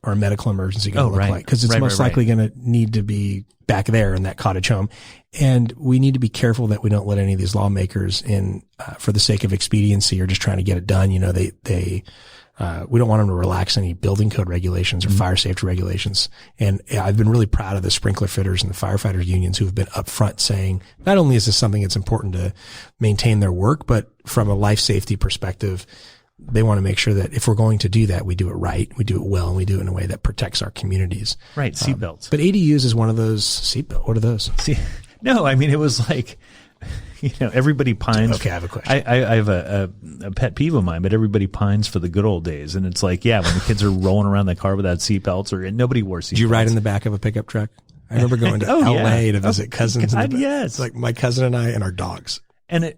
or a medical emergency going to look like? Because it's most likely going to need to be back there in that cottage home. And we need to be careful that we don't let any of these lawmakers in, for the sake of expediency or just trying to get it done. You know, we don't want them to relax any building code regulations or fire safety regulations. And I've been really proud of the sprinkler fitters and the firefighters unions who have been upfront saying, not only is this something that's important to maintain their work, but from a life safety perspective, they want to make sure that if we're going to do that, we do it right, we do it well, and we do it in a way that protects our communities. Right. Seatbelts. But ADUs is one of those seatbelts. What are those? No, I mean, it was like, you know, everybody pines. Okay, I have a question. I have a pet peeve of mine, but everybody pines for the good old days. And it's like, yeah, when the kids are rolling around the car without seatbelts, or nobody wore seatbelts. Did you ride in the back of a pickup truck? I remember going to LA to visit cousins. God, yes. Like my cousin and I and our dogs. And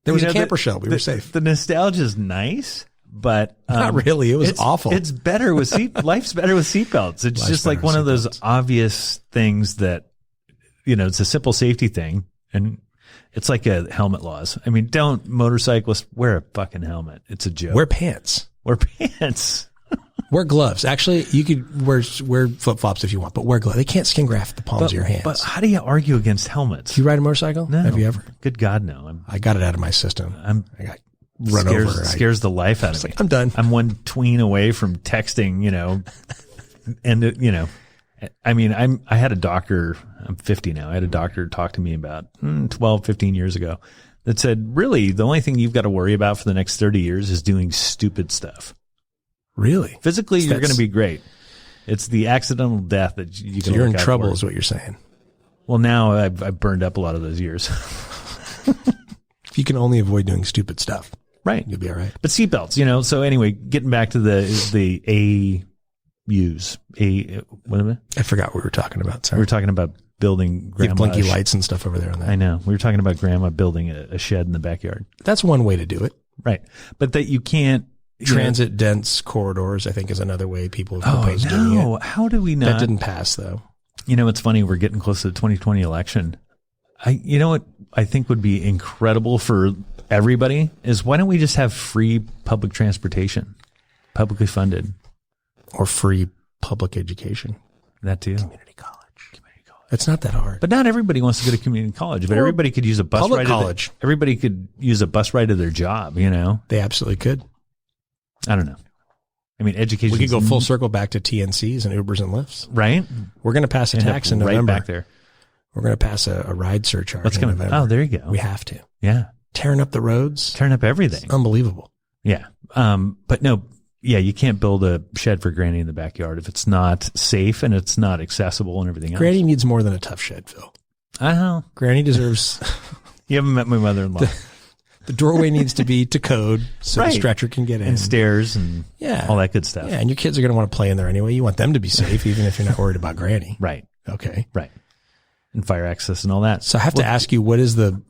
there was a camper shell. We were safe. The nostalgia is nice, but not really. It was awful. It's better with life's better with seatbelts. It's just like one of those obvious things that, you know, it's a simple safety thing. And it's like a helmet laws. I mean, don't motorcyclists wear a fucking helmet. It's a joke. Wear pants. Wear pants. Wear gloves. Actually, you could wear flip-flops if you want, but wear gloves. They can't skin graft the palms of your hands. But how do you argue against helmets? Do you ride a motorcycle? No. Have you ever? Good God, no. I got it out of my system. I got run over. Scares the life out of me. I'm done. I'm one tween away from texting, you know, and, you know, I mean, I had a doctor, I'm 50 now. I had a doctor talk to me about 12, 15 years ago that said, really, the only thing you've got to worry about for the next 30 years is doing stupid stuff. Really? Physically, you're going to be great. It's the accidental death that you can you're in trouble is what you're saying. Well, now I've burned up a lot of those years. If you can only avoid doing stupid stuff. Right. You'll be all right. But seatbelts, you know, so anyway, getting back to the what am I? I forgot what we were talking about. Sorry. We were talking about building grandma. Blinky lights and stuff over there on that. I know. We were talking about grandma building a shed in the backyard. That's one way to do it. Right. But that you can't. Transit dense corridors, I think, is another way people have proposed doing it. How do we not? That didn't pass, though. You know, it's funny. We're getting close to the 2020 election. You know what I think would be incredible for everybody is why don't we just have free public transportation, publicly funded, or free public education? That too. Community college. It's not that hard. But not everybody wants to go to community college. But everybody could use a bus public ride. College. Everybody could use a bus ride to their job. You know, they absolutely could. I don't know. I mean, education. We could go full circle back to TNCs and Ubers and Lyfts. Right. We're going to pass a tax in November. Right back there. We're going to pass a ride surcharge. What's coming? Oh, there you go. We have to. Yeah. Tearing up the roads. Tearing up everything. It's unbelievable. Yeah. But no, yeah, you can't build a shed for Granny in the backyard if it's not safe and it's not accessible and everything else. Granny needs more than a tough shed, Phil. I know. Granny deserves. You haven't met my mother-in-law. The doorway needs to be to code so the stretcher can get in. And stairs and all that good stuff. Yeah, and your kids are going to want to play in there anyway. You want them to be safe, even if you're not worried about Granny. Right. Okay. Right. And fire access and all that. So I have to ask you, what is the,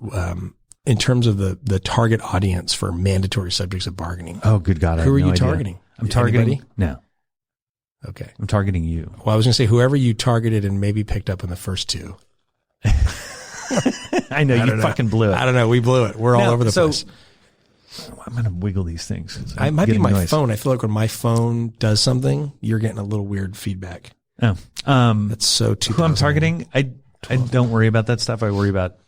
in terms of the target audience for mandatory subjects of bargaining? Oh, good God. Who are you targeting? I'm targeting. Anybody? No. Okay. I'm targeting you. Well, I was going to say whoever you targeted and maybe picked up in the first two. I know you fucking blew it. I don't know. We blew it. We're all over the place. I'm going to wiggle these things. It might be my phone. I feel like when my phone does something, you're getting a little weird feedback. Oh, that's so too. Who I'm targeting? I don't worry about that stuff. I worry about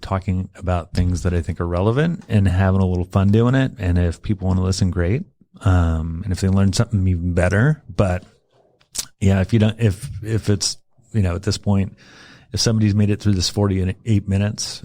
talking about things that I think are relevant and having a little fun doing it. And if people want to listen, great. And if they learn something even better. But yeah, if you don't, if it's, you know, at this point, if somebody's made it through this 48 minutes,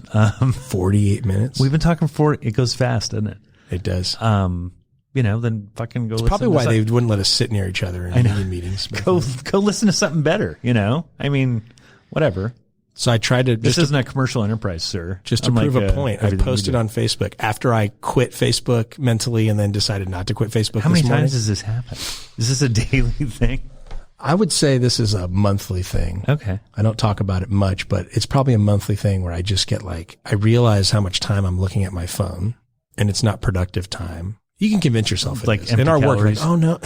48 minutes, we've been talking it goes fast, doesn't it? It does. You know, then fucking go. It's probably why they wouldn't let us sit near each other in union meetings. Go listen to something better. You know, I mean, whatever. So I tried to. This isn't a commercial enterprise, sir. Just to prove a point, I posted on Facebook after I quit Facebook mentally and then decided not to quit Facebook. How many times does this happen? Is this a daily thing? I would say this is a monthly thing. Okay. I don't talk about it much, but it's probably a monthly thing where I just get I realize how much time I'm looking at my phone and it's not productive time. You can convince yourself in our work. Oh no.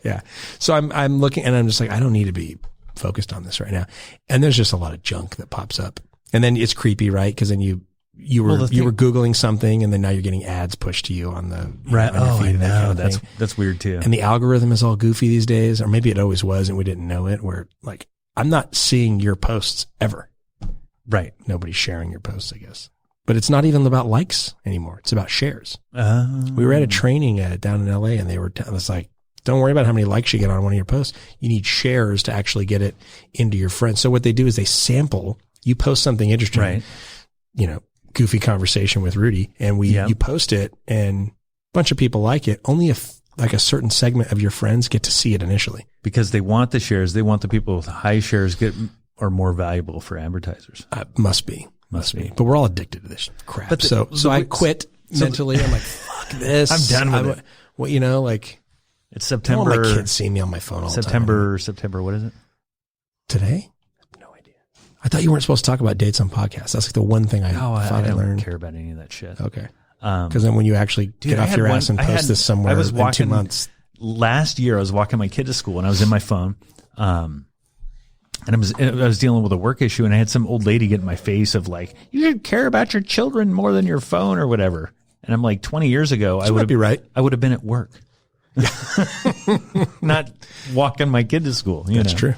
Yeah. So I'm looking and I'm just like, I don't need to be focused on this right now. And there's just a lot of junk that pops up. And then it's creepy, right? Because then you you were Googling something and then now you're getting ads pushed to you on the right. On your feed, I know. That's weird too. And the algorithm is all goofy these days, or maybe it always was and we didn't know it, where like I'm not seeing your posts ever. Right. Nobody's sharing your posts, I guess. But it's not even about likes anymore. It's about shares. We were at a training down in LA and they were it's like, don't worry about how many likes you get on one of your posts. You need shares to actually get it into your friends. So what they do is they sample, you post something interesting, right. Goofy conversation with Rudy, and you post it and a bunch of people like it. Only if like a certain segment of your friends get to see it initially. Because they want the shares. They want the people with high shares are more valuable for advertisers. Must be. But we're all addicted to this crap. So I quit mentally. I'm like, fuck this. I'm done with it. Well, it's September. All my kids see me on my phone all the time. September, what is it? Today? No idea. I thought you weren't supposed to talk about dates on podcasts. That's like the one thing I thought I learned. I don't care about any of that shit. Okay. Because then when you actually get off your ass and post this somewhere in 2 months. Last year, I was walking my kid to school and I was in my phone. And I was dealing with a work issue and I had some old lady get in my face of like, you should care about your children more than your phone or whatever. And I'm like, 20 years ago, I would have been at work. Not walking my kid to school. That's true.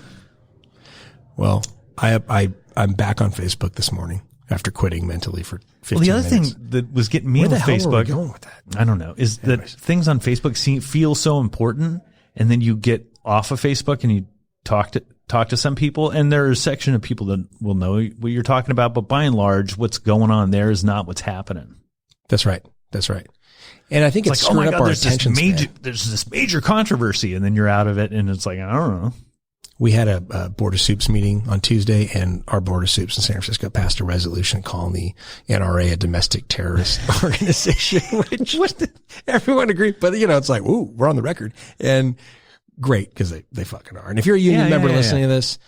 Well, I'm back on Facebook this morning after quitting mentally for 15 minutes. The other thing that was getting me on Facebook, where the hell are we going with that? I don't know, is that things on Facebook feel so important, and then you get off of Facebook and you talk to some people, and there's a section of people that will know what you're talking about, but by and large, what's going on there is not what's happening. That's right. And I think it's like, screwed up our attention span. There's this major controversy, and then you're out of it, and it's like, I don't know. We had a Board of Soups meeting on Tuesday, and our Board of Soups in San Francisco passed a resolution calling the NRA a domestic terrorist organization, which everyone agreed. But, it's like, ooh, we're on the record. And great, because they fucking are. And if you're a union member listening to this,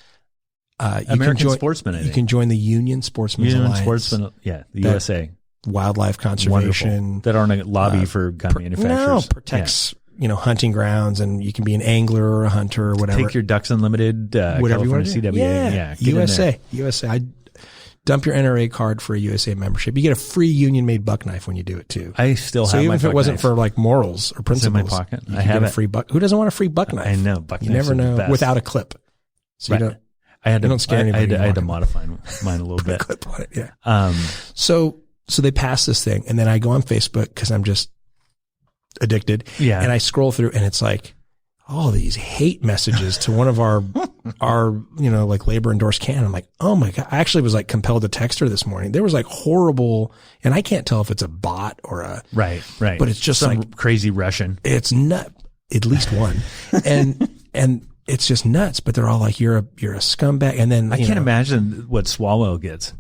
American Sportsman, you can join the Union Sportsmen's Alliance. The USA. Wildlife conservation. Wonderful. That aren't a lobby for gun manufacturers. Protects, hunting grounds, and you can be an angler or a hunter or whatever. Take your Ducks Unlimited, whatever you want to do. CWA. USA. I dump your NRA card for a USA membership. You get a free union-made buck knife when you do it too. I still have so my even if it wasn't knife. For like morals or principles, it's in my pocket. I have a free buck. Who doesn't want a free buck knife? I know. Buck you never know without a clip. So you don't. I had to to modify mine a little bit. Clip on it, yeah. So they pass this thing, and then I go on Facebook because I'm just addicted. Yeah. And I scroll through, and it's like all these hate messages to one of our like labor endorsed can. I'm like, oh my God. I actually was like compelled to text her this morning. There was like horrible, and I can't tell if it's a bot or a right. But it's just some like crazy Russian. It's nut. At least one, and it's just nuts. But they're all like, you're a scumbag. And then I can't imagine what Swalwell gets.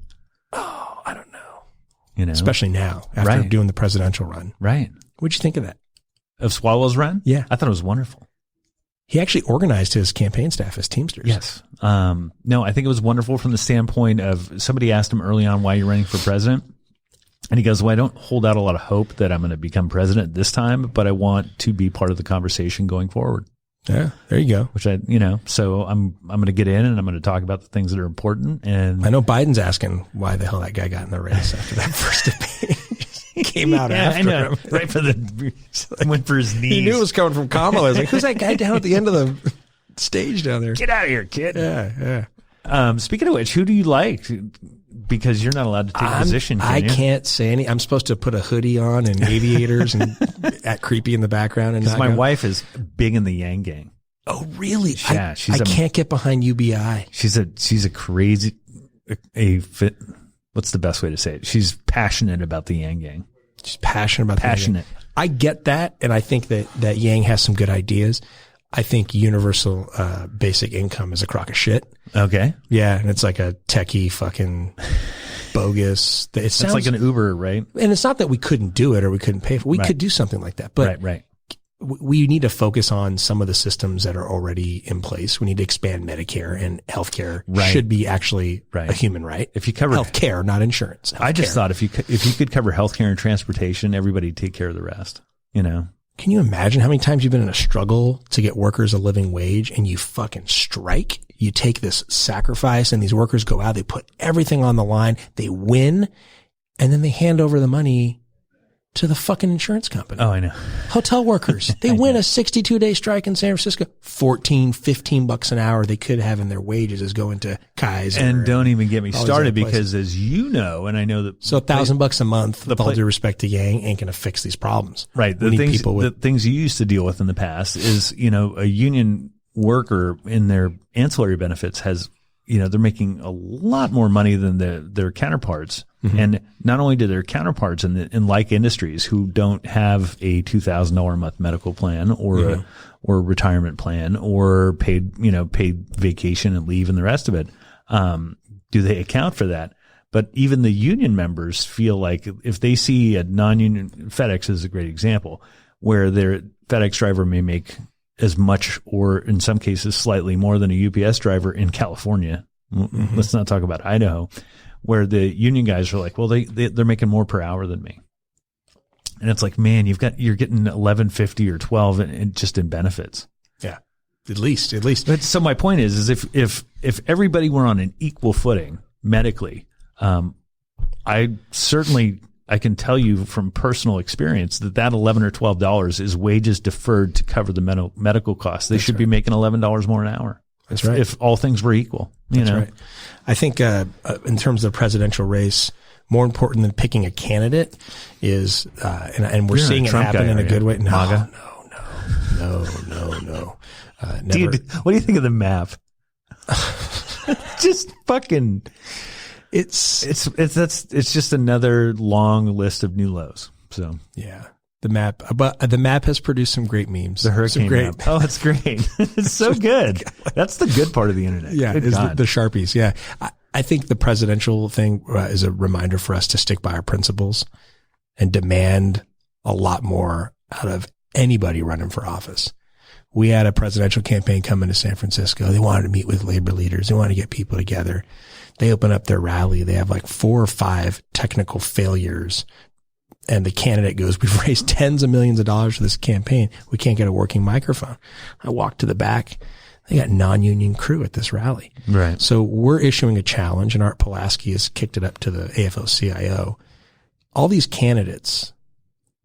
Oh, I don't know. Especially now after doing the presidential run. Right. What'd you think of that? Of Swalwell's run? Yeah. I thought it was wonderful. He actually organized his campaign staff as Teamsters. Yes. No, I think it was wonderful from the standpoint of somebody asked him early on why you're running for president. And he goes, well, I don't hold out a lot of hope that I'm going to become president this time, but I want to be part of the conversation going forward. Yeah, there you go. Which so I'm going to get in and I'm going to talk about the things that are important. And I know Biden's asking why the hell that guy got in the race after that first debate. He came out after him. Right went for his knees. He knew it was coming from Kamala. I was like, who's that guy down at the end of the stage down there? Get out of here, kid. Yeah. Speaking of which, who do you like? Because you're not allowed to take a position. I can't say any. I'm supposed to put a hoodie on and aviators and act creepy in the background. And my wife is big in the Yang Gang. Oh, really? Yeah, I can't get behind UBI. She's a crazy fit. What's the best way to say it? She's passionate about the Yang Gang. She's passionate about the Yang Gang. I get that, and I think that Yang has some good ideas. I think universal basic income is a crock of shit. Okay. Yeah, and it's like a techie fucking bogus. It sounds like an Uber, right? And it's not that we couldn't do it or we couldn't pay for it. We could do something like that. But right. We need to focus on some of the systems that are already in place. We need to expand Medicare, and healthcare should be actually a human right. If you cover healthcare, not insurance. I just thought if you could cover healthcare and transportation, everybody'd take care of the rest. Can you imagine how many times you've been in a struggle to get workers a living wage and you fucking strike? You take this sacrifice and these workers go out, they put everything on the line, they win, and then they hand over the money to the fucking insurance company. Oh, I know. Hotel workers, they win a 62-day strike in San Francisco, $14-15 an hour they could have in their wages is going to Kaiser. And don't even get me started because, as you know, and I know that, so $1,000 a month, with all due respect to Yang, ain't going to fix these problems. Right. The things you used to deal with in the past is, a union worker in their ancillary benefits has, they're making a lot more money than their counterparts. Mm-hmm. And not only do their counterparts in like industries who don't have a $2,000 a month medical plan or or retirement plan or paid vacation and leave and the rest of it, do they account for that? But even the union members feel like if they see a non-union, FedEx is a great example, where their FedEx driver may make as much or in some cases slightly more than a UPS driver in California. Mm-hmm. Let's not talk about Idaho, where the union guys are like, well, they're making more per hour than me. And it's like, man, you're getting $11.50 or $12 and just in benefits. Yeah. At least. But so my point is if everybody were on an equal footing medically, I can tell you from personal experience that $11 or $12 is wages deferred to cover the medical costs. They should be making $11 more an hour. That's right. If all things were equal, That's right. I think, in terms of the presidential race, more important than picking a candidate is, and we're seeing it happen in a good way. No. Never. Dude, what do you think of the map? Just fucking. It's just another long list of new lows. So yeah, the map has produced some great memes. The hurricane map. Oh, it's great. It's so good. That's the good part of the internet. Yeah, is the Sharpies. Yeah, I think the presidential thing is a reminder for us to stick by our principles and demand a lot more out of anybody running for office. We had a presidential campaign coming to San Francisco. They wanted to meet with labor leaders. They wanted to get people together. They open up their rally. They have like 4 or 5 technical failures. And the candidate goes, we've raised tens of millions of dollars for this campaign. We can't get a working microphone. I walked to the back. They got non-union crew at this rally. Right. So we're issuing a challenge, and Art Pulaski has kicked it up to the AFL-CIO. All these candidates,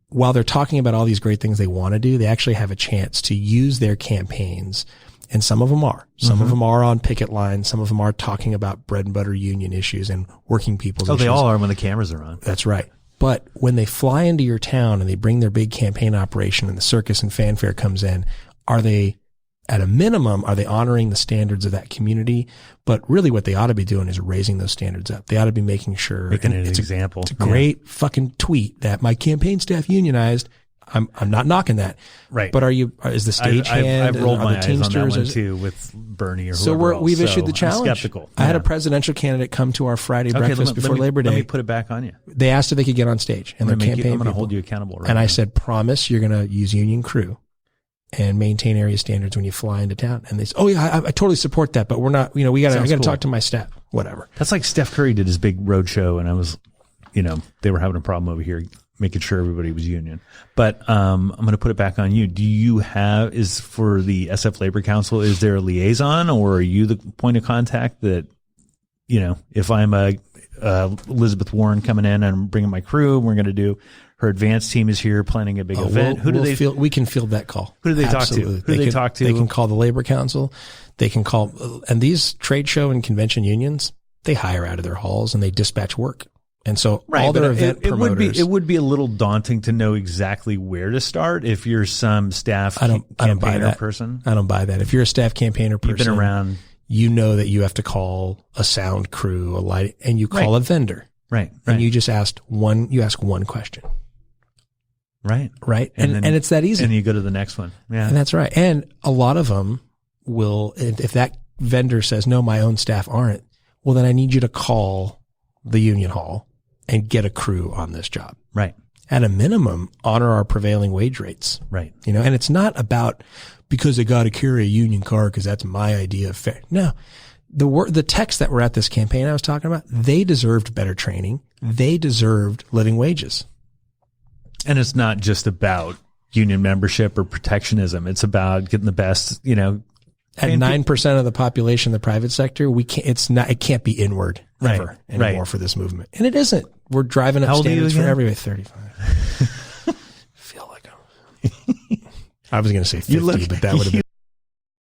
while they're talking about all these great things they want to do, they actually have a chance to use their campaigns. And some of them are. Some of them are on picket lines. Some of them are talking about bread and butter union issues and working people's issues. They all are when the cameras are on. That's right. But when they fly into your town and they bring their big campaign operation and the circus and fanfare comes in, are they, at a minimum, are they honoring the standards of that community? But really what they ought to be doing is raising those standards up. They ought to be making sure. Making an example. It's a great fucking tweet that my campaign staff unionized. I'm not knocking that. Right. But is the stagehand? I've rolled my eyes on that one or too with Bernie or so whoever else. We've issued the challenge. I'm skeptical. I had a presidential candidate come to our Friday breakfast before Labor Day. Let me put it back on you. They asked if they could get on stage and their campaign. I'm going to hold you accountable. Right and now. I said, promise you're going to use union crew and maintain area standards when you fly into town. And they said, oh yeah, I totally support that, but we're not, I got to talk to my staff, whatever. That's like Steph Curry did his big road show and I was, they were having a problem over here making sure everybody was union. But I'm going to put it back on you. Do you for the SF Labor Council, is there a liaison or are you the point of contact that, if I'm Elizabeth Warren coming in and I'm bringing my crew, we're going to do, her advanced team is here planning a big event. We can field that call. Who do they talk to? Who do they talk to? They can call the Labor Council. They can call, and these trade show and convention unions, they hire out of their halls and they dispatch work. And so all their event promoters. It would be a little daunting to know exactly where to start if you're some staff campaigner person. I don't buy that. If you're a staff campaigner person, you've been around. You know that you have to call a sound crew, a light, and you call a vendor. Right. And you just ask one question. Right. And it's that easy. And you go to the next one. Yeah. And that's right. And a lot of them will, if that vendor says, no, my own staff aren't, well, then I need you to call the union hall and get a crew on this job. Right. At a minimum, honor our prevailing wage rates. Right. And it's not about because I got to carry a union car because that's my idea of fair. No, the techs that were at this campaign I was talking about, they deserved better training. They deserved living wages. And it's not just about union membership or protectionism. It's about getting the best, At 9% of the population, the private sector, it can't be inward ever anymore for this movement. And it isn't. We're driving up standards for everybody. 35. Feel like I was going to say 50, but that would have been